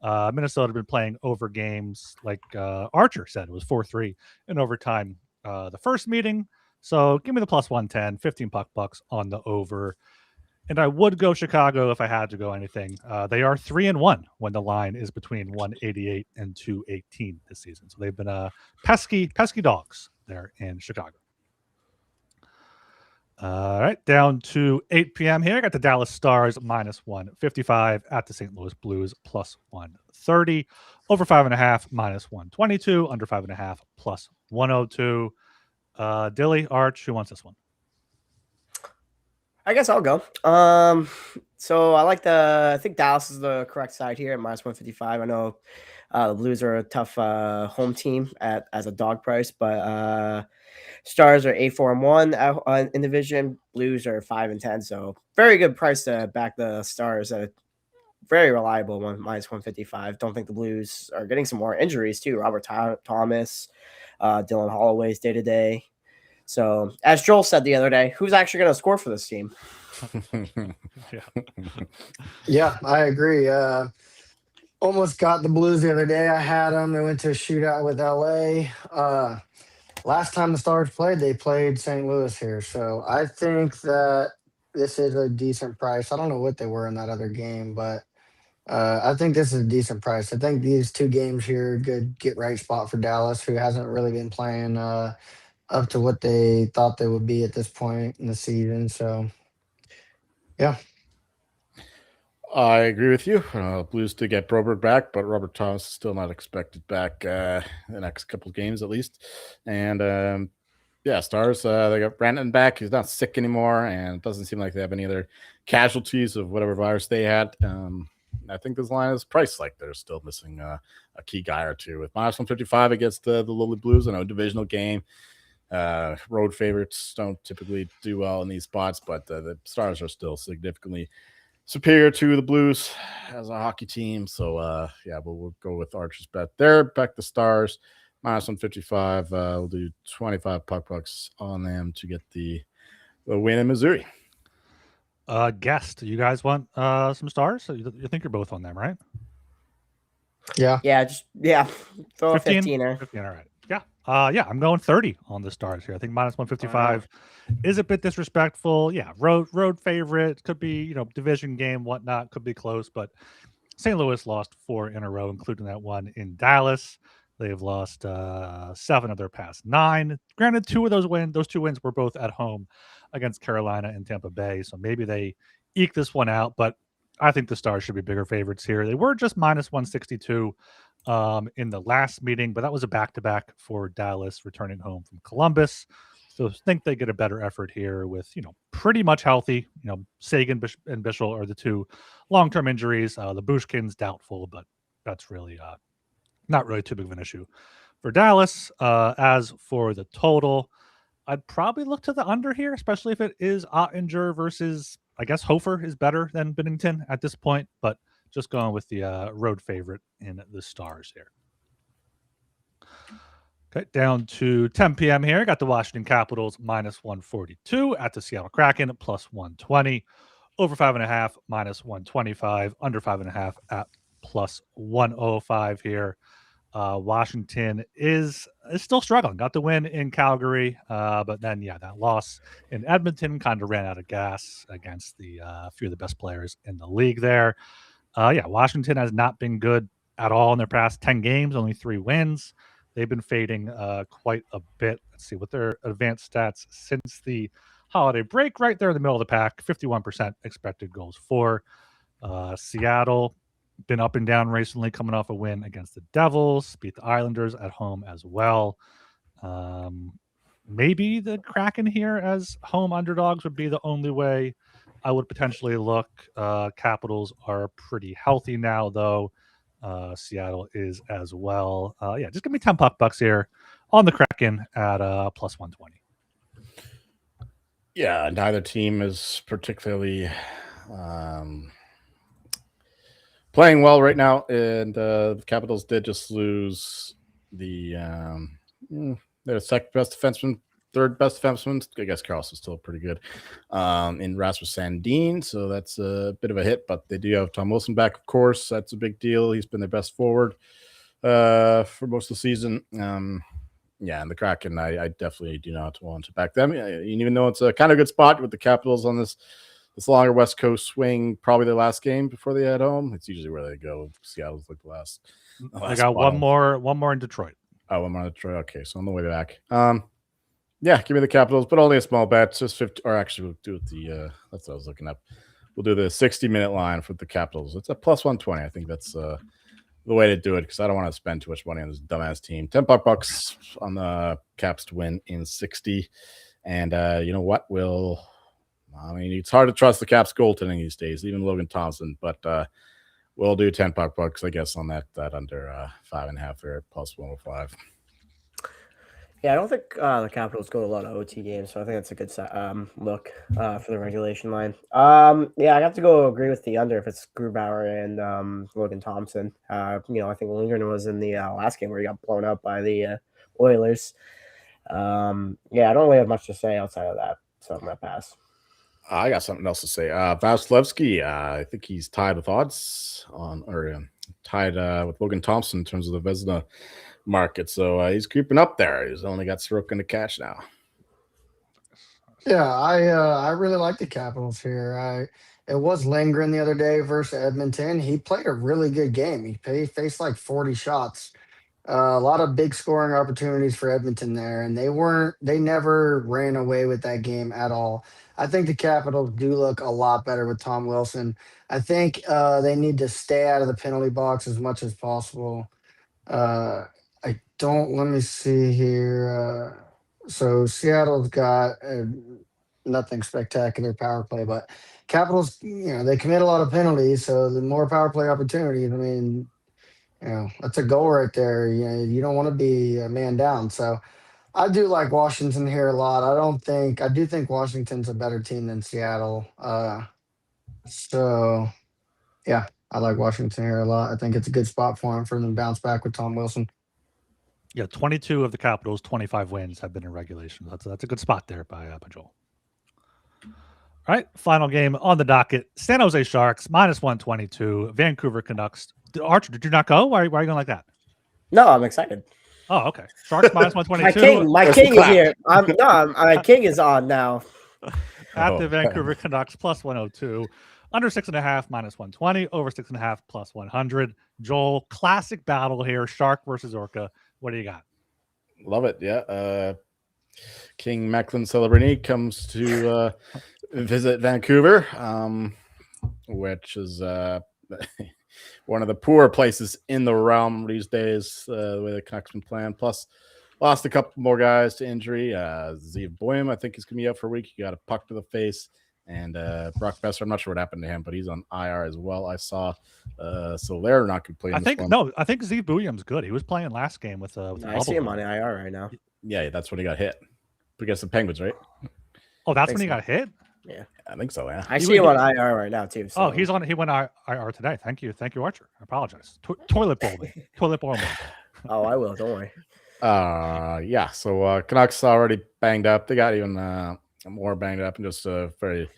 Minnesota have been playing over games like Archer said. It was 4-3 in overtime the first meeting. So give me the plus 110, 15 puck bucks on the over. And I would go Chicago if I had to go anything. They are 3-1 when the line is between 188 and 218 this season. So they've been pesky dogs there in Chicago. All right, down to 8 p.m. here. I got the Dallas Stars minus 155 at the St. Louis Blues plus 130. Over 5.5 minus 122. Under 5.5 plus 102. Dilly, Arch, who wants this one? I guess I'll go. So I think Dallas is the correct side here at minus 155. I know the Blues are a tough home team as a dog price, but Stars are 8-4-1 in division. Blues are 5-10. So very good price to back the Stars at a very reliable one, minus 155. Don't think the Blues are getting some more injuries too. Robert Thomas, Dylan Holloway's day to day. So, as Joel said the other day, who's actually going to score for this team? Yeah, I agree. Almost got the Blues the other day. I had them. They went to a shootout with LA. Last time the Stars played, they played St. Louis here. So, I think that this is a decent price. I don't know what they were in that other game, but I think this is a decent price. I think these two games here are good get-right spot for Dallas, who hasn't really been playing up to what they thought they would be at this point in the season. So, yeah. I agree with you. Blues to get Broberg back, but Robert Thomas is still not expected back the next couple of games at least. And Stars, they got Brandon back. He's not sick anymore, and it doesn't seem like they have any other casualties of whatever virus they had. I think this line is priced like they're still missing a key guy or two. With minus 155 against the Lily Blues, I know divisional game. Road favorites don't typically do well in these spots, but the Stars are still significantly superior to the Blues as a hockey team. So yeah, we'll go with Archer's bet there. Back the Stars minus 155. We'll do 25 pucks on them to get the win in Missouri. Guest, you guys want some Stars? You think you're both on them, right? Yeah. Throw a 15? 15er. 15, all right. Yeah, I'm going 30 on the Stars here. I think minus 155 is a bit disrespectful. Yeah, road favorite. Could be, division game, whatnot. Could be close, but St. Louis lost 4 in a row, including that one in Dallas. They've lost 7 of their past 9. Granted, those 2 wins were both at home against Carolina and Tampa Bay, so maybe they eke this one out, but I think the Stars should be bigger favorites here. They were just minus 162 in the last meeting, but that was a back-to-back for Dallas returning home from Columbus. So I think they get a better effort here with, pretty much healthy. Sagan and Bischel are the 2 long-term injuries. The Bushkin's doubtful, but that's really not really too big of an issue for Dallas. As for the total, I'd probably look to the under here, especially if it is Ottinger versus, I guess, Hofer is better than Binnington at this point, but just going with the road favorite in the Stars here. Okay, down to 10 p.m. here. Got the Washington Capitals minus 142 at the Seattle Kraken plus 120. Over 5.5 minus 125. Under 5.5 at plus 105 here. Washington is still struggling. Got the win in Calgary, but then that loss in Edmonton kind of ran out of gas against the few of the best players in the league there. Washington has not been good at all in their past 10 games, only 3 wins. They've been fading quite a bit. Let's see what their advanced stats since the holiday break. Right there in the middle of the pack, 51% expected goals for. Seattle, been up and down recently, coming off a win against the Devils, beat the Islanders at home as well. Maybe the Kraken here as home underdogs would be the only way I would potentially look. Capitals are pretty healthy now, though. Seattle is as well. Just give me 10 bucks here on the Kraken at plus 120. Yeah, neither team is particularly playing well right now, and the Capitals did just lose their second best defenseman, third best defenseman. I guess Carlson's still pretty good in Rasmus Sandin, so that's a bit of a hit. But they do have Tom Wilson back, of course. That's a big deal. He's been their best forward for most of the season. And the Kraken, I definitely do not want to back them. Even though it's a kind of good spot with the Capitals on this longer West Coast swing, probably their last game before they head home. It's usually where they go. Seattle's like the last. They got one more in Detroit. Oh, one more in Detroit. Okay, so on the way back. Give me the Capitals, but only a small bet. Just 50, or actually, we'll do it that's what I was looking up. We'll do the 60-minute line for the Capitals. It's a plus 120. I think that's the way to do it because I don't want to spend too much money on this dumbass team. 10 bucks on the Caps to win in 60. And you know what? It's hard to trust the Caps goaltending these days, even Logan Thompson, but we'll do 10 bucks, I guess, on that under 5.5 or plus 105. Yeah, I don't think the Capitals go to a lot of OT games, so I think that's a good look for the regulation line. I have to go agree with the under if it's Grubauer and Logan Thompson. I think Lindgren was in the last game where he got blown up by the Oilers. I don't really have much to say outside of that, so I'm going to pass. I got something else to say. Vasilevsky, I think he's tied with odds tied with Logan Thompson in terms of the Vezina market. So he's creeping up there. He's only got Sorokin to catch now. Yeah, I really like the Capitals here. It was Lindgren the other day versus Edmonton. He played a really good game. He faced like 40 shots. A lot of big scoring opportunities for Edmonton there, and they never ran away with that game at all. I think the Capitals do look a lot better with Tom Wilson. I think they need to stay out of the penalty box as much as possible. Let me see here. So Seattle's got nothing spectacular power play, but Capitals, they commit a lot of penalties, so the more power play opportunities, that's a goal right there. You don't want to be a man down. So I do like Washington here a lot. I do think Washington's a better team than Seattle. So, yeah, I like Washington here a lot. I think it's a good spot for him for them to bounce back with Tom Wilson. Yeah, 22 of the Capitals' 25 wins have been in regulation. That's a good spot there by Joel. All right, final game on the docket: San Jose Sharks -122, Vancouver Canucks. Archer, did you not go? Why are you going like that? No, I'm excited. Oh, okay. Sharks -122 My king is here. My king is on now. at the Oh. Vancouver Canucks +102. Under 6.5 -120. Over 6.5 +100. Joel, classic battle here: Shark versus Orca. What do you got? Love it. Yeah. King Macklin Celebrini comes to visit Vancouver, which is one of the poorer places in the realm these days, the way the Canucks been playing. Plus, lost a couple more guys to injury. Zeev Boehm, I think he's going to be out for a week. He got a puck to the face. And Brock Besser, I'm not sure what happened to him, but he's on IR as well. I saw. So they're not going to play. I think Zeev Boeheim's good. He was playing last game with I see him on the IR right now. Yeah, that's when he got hit against the Penguins, right? Oh, that's when he got hit? Yeah, I think so. Yeah, I see him on IR right now too. So. Oh, he went IR today. Thank you, Archer. I apologize. Toilet bowl me. Toilet bowl me. Oh, I will. Don't worry. Yeah. So Canucks already banged up. They got even more banged up and just a very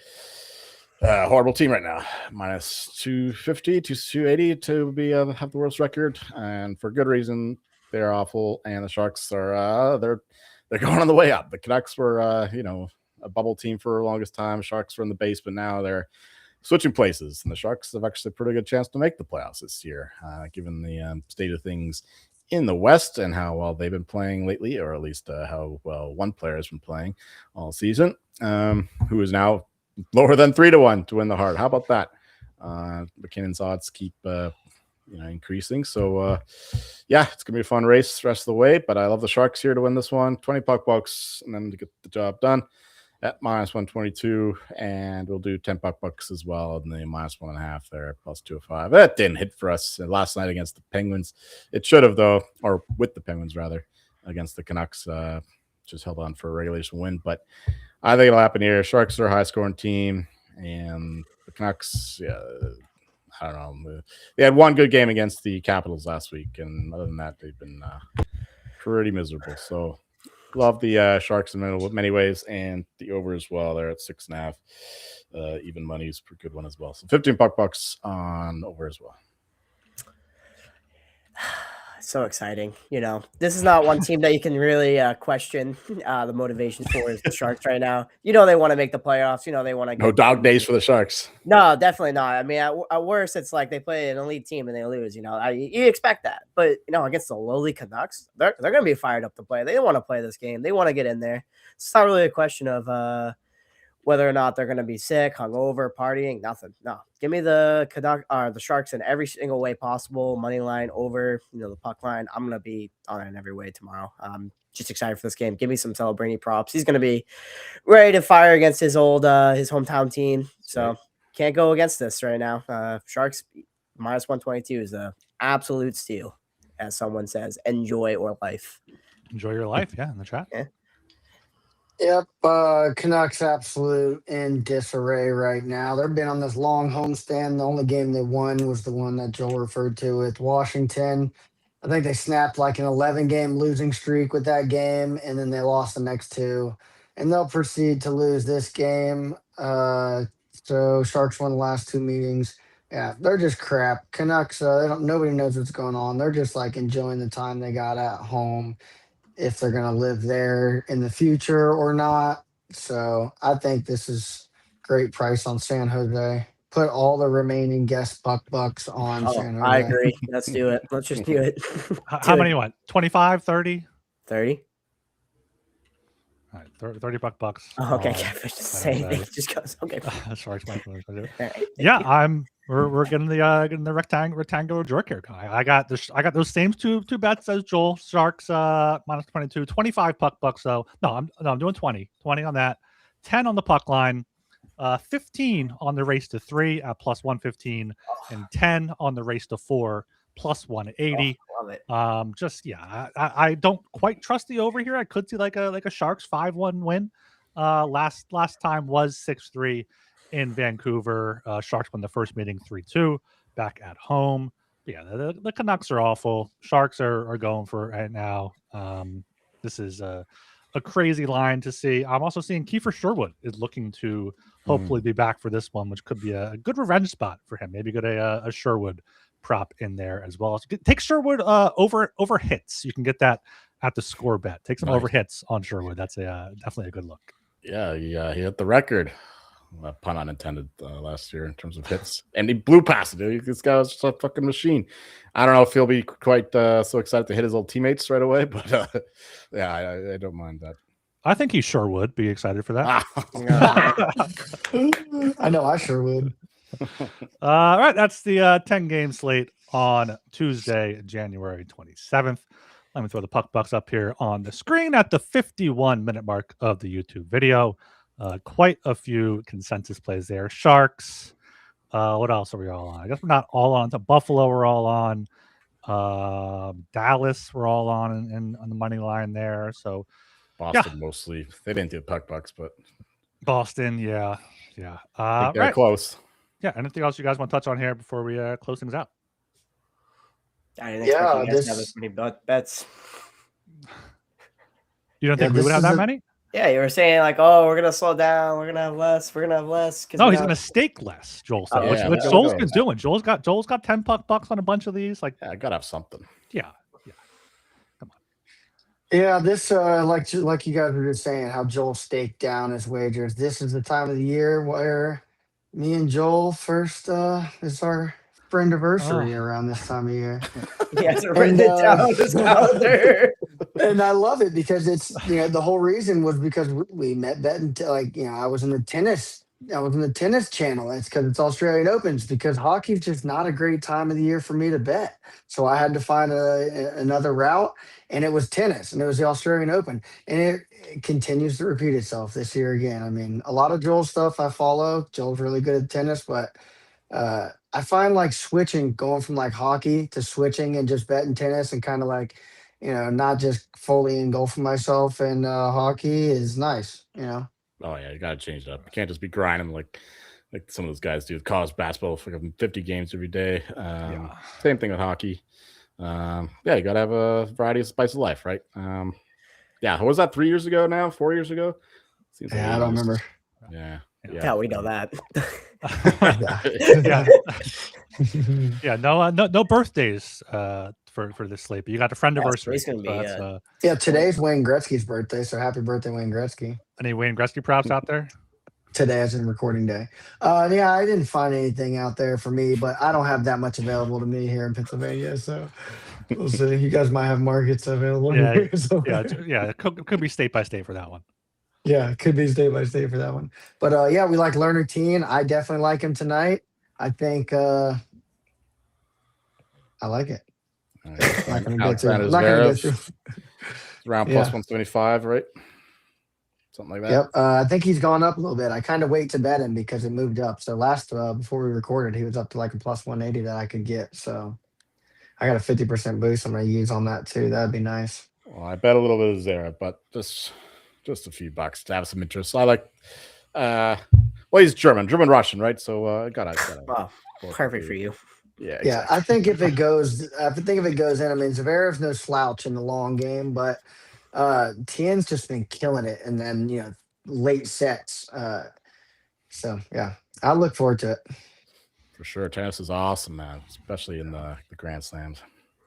horrible team right now. -250 to 280 to be have the worst record, and for good reason. They're awful, and the Sharks are they're going on the way up. The Canucks were a bubble team for the longest time. Sharks were in the basement. Now they're switching places, and the Sharks have actually a pretty good chance to make the playoffs this year, given the state of things in the West and how well they've been playing lately, or at least how well one player has been playing all season, who is now lower than 3-1 to win the Hart. How about that? McKinnon's odds keep increasing. So yeah, it's gonna be a fun race the rest of the way. But I love the Sharks here to win this one. 20 puck bucks, and then to get the job done at -122, and we'll do 10 puck bucks as well, and the -1.5 there, +205. That didn't hit for us last night against the Penguins. It should have though, or with the Penguins rather, against the Canucks. Just held on for a regulation win, but I think it'll happen here. Sharks are a high scoring team, and the Canucks, yeah, I don't know. They had one good game against the Capitals last week, and other than that, they've been pretty miserable. So love the Sharks in many ways, and the over as well. They're at 6.5. Even money is a pretty good one as well. So 15 puck bucks on over as well. So exciting. This is not one team that you can really question the motivation for is the Sharks right now. They want to make the playoffs. They want to No dog days for the Sharks. No, definitely not. I mean, at worst, it's like they play an elite team and they lose. You expect that. But, against the lowly Canucks, they're going to be fired up to play. They don't want to play this game. They want to get in there. It's not really a question of whether or not they're going to be sick, hungover, partying, nothing. No, give me the Sharks in every single way possible. Money line over, the puck line. I'm going to be on it in every way tomorrow. I'm just excited for this game. Give me some Celebrini props. He's going to be ready to fire against his his hometown team. So can't go against this right now. Sharks -122 is an absolute steal, as someone says. Enjoy your life. Enjoy your life. Yeah, in the chat. Yeah. Yep, Canucks absolute in disarray right now. They've been on this long homestand. The only game they won was the one that Joel referred to with Washington. I think they snapped like an 11-game losing streak with that game, and then they lost the next two. And they'll proceed to lose this game. So Sharks won the last two meetings. Yeah, they're just crap. Canucks, nobody knows what's going on. They're just like enjoying the time they got at home, if they're going to live there in the future or not. So I think this is great price on San Jose. Put all the remaining guest bucks on San Jose. I agree. Let's do it. Let's just do it. How many you want? 25, 30? 30? All right, 30 bucks. Oh, okay, can't just say anything. It just goes, okay. Sorry, Right, yeah, we're getting the rectangular jerk here. I got those same two bets as Joel. Sharks -22, 25 puck bucks though. No, I'm doing 20 on that, 10 on the puck line, 15 on the race to 3 at +115, and 10 on the race to 4 +180. Love it. I don't quite trust the over here. I could see like a Sharks 5-1 win. Last time was 6-3. in Vancouver. Sharks won the first meeting 3-2 back at home. But yeah, the Canucks are awful. Sharks are going for it right now. This is a crazy line to see. I'm also seeing Kiefer Sherwood is looking to hopefully be back for this one, which could be a good revenge spot for him. Maybe get a Sherwood prop in there as well. So take Sherwood over hits. You can get that at the score bet. Take some over hits on Sherwood. That's definitely a good look. Yeah, he hit the record. Pun unintended last year in terms of hits, and he blew past it. This guy was just a fucking machine. I don't know if he'll be quite so excited to hit his old teammates right away, but yeah, I don't mind that. I think he sure would be excited for that. I know I sure would. All right, that's the 10-game slate on Tuesday, January 27th. Let me throw the puck bucks up here on the screen at the 51-minute mark of the YouTube video. Quite a few consensus plays there. Sharks. What else are we all on? I guess we're not all on. The Buffalo we're all on. Dallas we're all on and on the money line there. So Boston mostly. They didn't do puck bucks, but Boston, yeah. They're close. Yeah. Anything else you guys want to touch on here before we close things out? I didn't expect you guys to have this many bets. You don't think we would have that many? Yeah, you were saying like, oh, we're gonna slow down, we're gonna have less. No, he's gonna stake less, Joel said. Which Joel's been doing. Joel's got 10 puck bucks on a bunch of these. Like, I gotta have something. Yeah. Come on. Yeah, this like you guys were just saying, how Joel staked down his wagers. This is the time of the year where me and Joel first is our friend anniversary around this time of year. He hasn't written it down on his calendar. And I love it because it's the whole reason was because we met betting I was in the tennis channel. It's because it's Australian Opens, because hockey's just not a great time of the year for me to bet. So I had to find another route, and it was tennis, and it was the Australian Open, and it continues to repeat itself this year again. I mean, a lot of Joel's stuff I follow. Joel's really good at tennis, but I find like going from like hockey to switching and just betting tennis and kind of like, not just fully engulfing myself in hockey is nice, Oh yeah, you gotta change it up. You can't just be grinding like some of those guys do with college basketball for 50 games every day. Same thing with hockey. You gotta have a variety of spice of life, right? What was that 3 years ago now? 4 years ago? Seems like I don't remember. Yeah, we know that. No birthdays for this slate, but you got a friend anniversary. It's gonna be today's Wayne Gretzky's birthday, so happy birthday, Wayne Gretzky. Any Wayne Gretzky props out there? Today as in recording day. I didn't find anything out there for me, but I don't have that much available to me here in Pennsylvania, so we'll see. You guys might have markets available here. So. It could be state by state for that one. Yeah, it could be state by state for that one. But we like Lerner Teen. I definitely like him tonight. I think I like it. Not going to go through. Around plus 175, right? Something like that. Yep. I think he's gone up a little bit. I kind of wait to bet him because it moved up. So last before we recorded, he was up to like a plus 180 that I could get. So I got a 50% boost I'm going to use on that too. That'd be nice. Well, I bet a little bit of Zara, but just a few bucks to have some interest. I like he's German Russian, right? So I gotta perfect for you. Yeah, exactly. Yeah. I think if it goes in, I mean, Zverev's no slouch in the long game, but Tien's just been killing it, and then late sets. So yeah, I look forward to it. For sure, tennis is awesome, man, especially in the Grand Slams.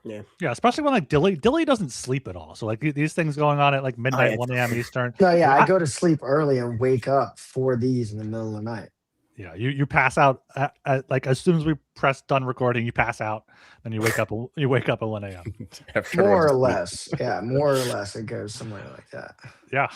Yeah, especially when like Dilly doesn't sleep at all. So like these things going on at like midnight, 1 a.m. Eastern. No, yeah, I go to sleep early and wake up for these in the middle of the night. Yeah, you pass out at like as soon as we press done recording, you pass out, then you wake up at 1 a.m. More or less, it goes somewhere like that. Yeah.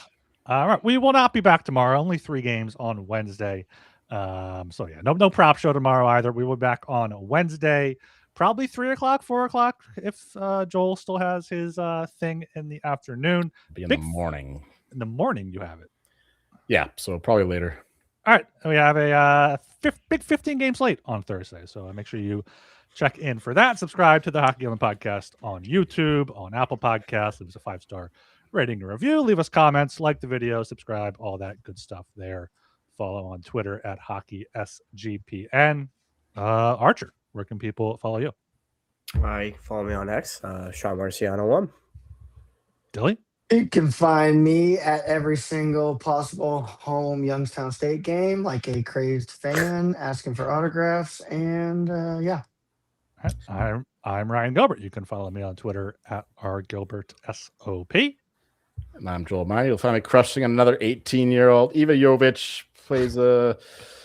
All right, we will not be back tomorrow. Only 3 games on Wednesday. So yeah, no prop show tomorrow either. We will be back on Wednesday. Probably 3 o'clock, 4 o'clock, if Joel still has his thing in the afternoon. Be in the morning. In the morning, you have it. Yeah, so probably later. All right, we have a big 15-game slate on Thursday, so make sure you check in for that. Subscribe to the Hockey Gambling Podcast on YouTube, on Apple Podcasts. Leave us a 5-star rating and review. Leave us comments, like the video, subscribe, all that good stuff there follow on Twitter at HockeySGPN. Archer, where can people follow you? Follow me on X, Sean Marciano 1. Dilly? You can find me at every single possible home Youngstown State game, like a crazed fan, asking for autographs. And yeah. I'm Ryan Gilbert. You can follow me on Twitter at rgilbertsop. And I'm Joel Meyer. You'll find me crushing another 18-year-old. Eva Jovic plays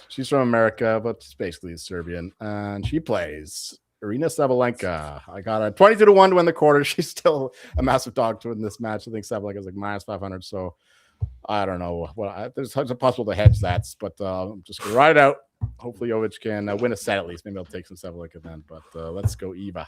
she's from America, but she's basically Serbian. And she plays Irina Sabalenka. I got a 22-1 to win the quarter. She's still a massive dog to win this match. I think Sabalenka is like minus 500. So I don't know. There's possible to hedge that, but I'm just going to ride it out. Hopefully Jovic can win a set at least. Maybe I'll take some Sabalenka then. But let's go, Eva.